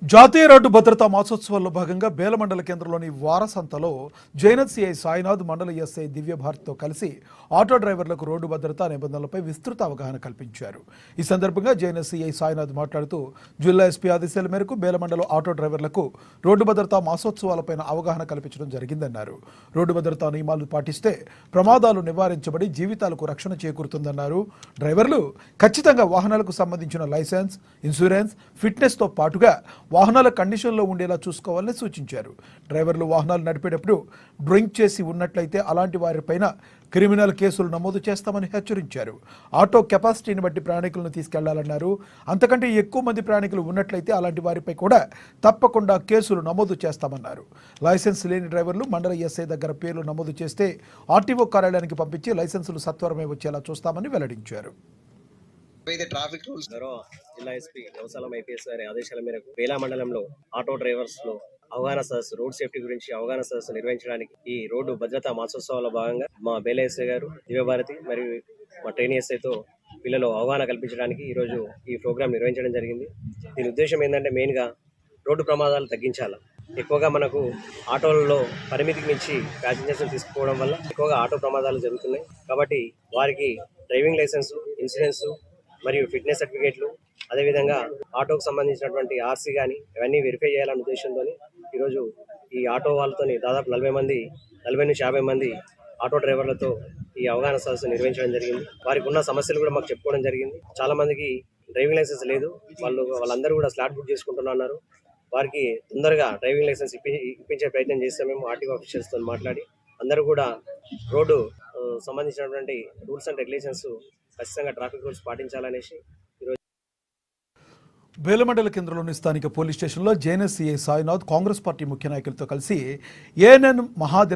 జాతీయ రోడ్డు భద్రతా మాసోత్సవాల్లో భాగంగా బేలమండల కేంద్రంలోని వారసంతలో జైనత్ సిఐ సాయినాథ్, మండల ఎస్ఐ దివ్యభారత్తో కలిసి ఆటో డ్రైవర్లకు రోడ్డు భద్రతా నిబంధనలపై విస్తృత అవగాహన కల్పించారు. ఈ సందర్భంగా జైనత్ సిఐ సాయినాథ్ మాట్లాడుతూ జిల్లా ఎస్పీ ఆదేశాల మేరకు బేలమండల ఆటో డ్రైవర్లకు రోడ్డు భద్రతా మాసోత్సవాలపై అవగాహన కల్పించడం జరిగిందన్నారు. రోడ్డు భద్రతా నియమాలు పాటిస్తే ప్రమాదాలు నివారించబడి జీవితాలకు రక్షణ చేకూరుతుందన్నారు. డ్రైవర్లు ఖచ్చితంగా వాహనాలకు సంబంధించిన లైసెన్స్, ఇన్సూరెన్స్, ఫిట్నెస్తో పాటుగా వాహనాల కండిషన్లో ఉండేలా చూసుకోవాలని సూచించారు. డ్రైవర్లు వాహనాలు నడిపేటప్పుడు డ్రింక్ చేసి ఉన్నట్లయితే అలాంటి వారిపైన క్రిమినల్ కేసులు నమోదు చేస్తామని హెచ్చరించారు. ఆటో కెపాసిటీని బట్టి ప్రయాణికులను తీసుకెళ్లాలన్నారు. అంతకంటే ఎక్కువ మంది ప్రయాణికులు ఉన్నట్లయితే అలాంటి వారిపై కూడా తప్పకుండా కేసులు నమోదు చేస్తామన్నారు. లైసెన్స్ లేని డ్రైవర్లు మండల ఎస్ఐ దగ్గర పేర్లు నమోదు చేస్తే ఆర్టీఓ కార్యాలయానికి పంపించి లైసెన్సులు సత్వరమే వచ్చేలా చూస్తామని వెల్లడించారు. ట్రాఫిక్ రూల్స్ జిల్లా ఎస్పీ వ్యవసాయం ఐపీఎస్ గారి ఆదేశాల మేరకు బేలా మండలంలో ఆటో డ్రైవర్స్ లో అవగాహన సదస్సు, రోడ్ సేఫ్టీ గురించి అవగాహన సదస్సు నిర్వహించడానికి ఈ రోడ్డు భద్రతా మాసోత్సవాల భాగంగా మా బేలా ఎస్ఐ గారు, దివ్యభారతి మరియు మా ట్రైనీ ఎస్ఐతో పిల్లలు అవగాహన కల్పించడానికి ఈ రోజు ఈ ప్రోగ్రాం నిర్వహించడం జరిగింది. దీని ఉద్దేశం ఏంటంటే మెయిన్ గా రోడ్డు ప్రమాదాలు తగ్గించాలి. ఎక్కువగా మనకు ఆటోలలో పరిమితికి మించి ప్యాసింజర్స్ తీసుకుపోవడం వల్ల ఎక్కువగా ఆటో ప్రమాదాలు జరుగుతున్నాయి. కాబట్టి వారికి డ్రైవింగ్ లైసెన్స్, ఇన్సూరెన్స్ మరియు ఫిట్నెస్ సర్టిఫికేట్లు, అదేవిధంగా ఆటోకు సంబంధించినటువంటి ఆర్సీ కానీ ఇవన్నీ వెరిఫై చేయాలనే ఉద్దేశంతో ఈరోజు ఈ ఆటో వాళ్ళతో దాదాపు 40 నుంచి 50 మంది ఆటో డ్రైవర్లతో ఈ అవగాహన సదస్సు నిర్వహించడం జరిగింది. వారికి ఉన్న సమస్యలు కూడా మాకు చెప్పుకోవడం జరిగింది. చాలా మందికి డ్రైవింగ్ లైసెన్స్ లేదు, వాళ్ళందరూ కూడా స్లాట్ బుక్ చేసుకుంటున్నారు. వారికి తొందరగా డ్రైవింగ్ లైసెన్స్ ఇప్పించే ప్రయత్నం చేస్తాం. మేము ఆర్టీఓ ఆఫీసర్స్తో మాట్లాడి అందరూ కూడా రోడ్డు సంబంధించినటువంటి రూల్స్ అండ్ రెగ్యులేషన్స్ ఖచ్చితంగా ట్రాఫిక్ రూల్స్ పాటించాలనేసి బేలమండల కేంద్రంలోని స్థానిక పోలీస్ స్టేషన్లో JNS CI Sainath Congress party ముఖ్య నాయకులతో కలిసి ఏఎన్ఎన్ మహాదిన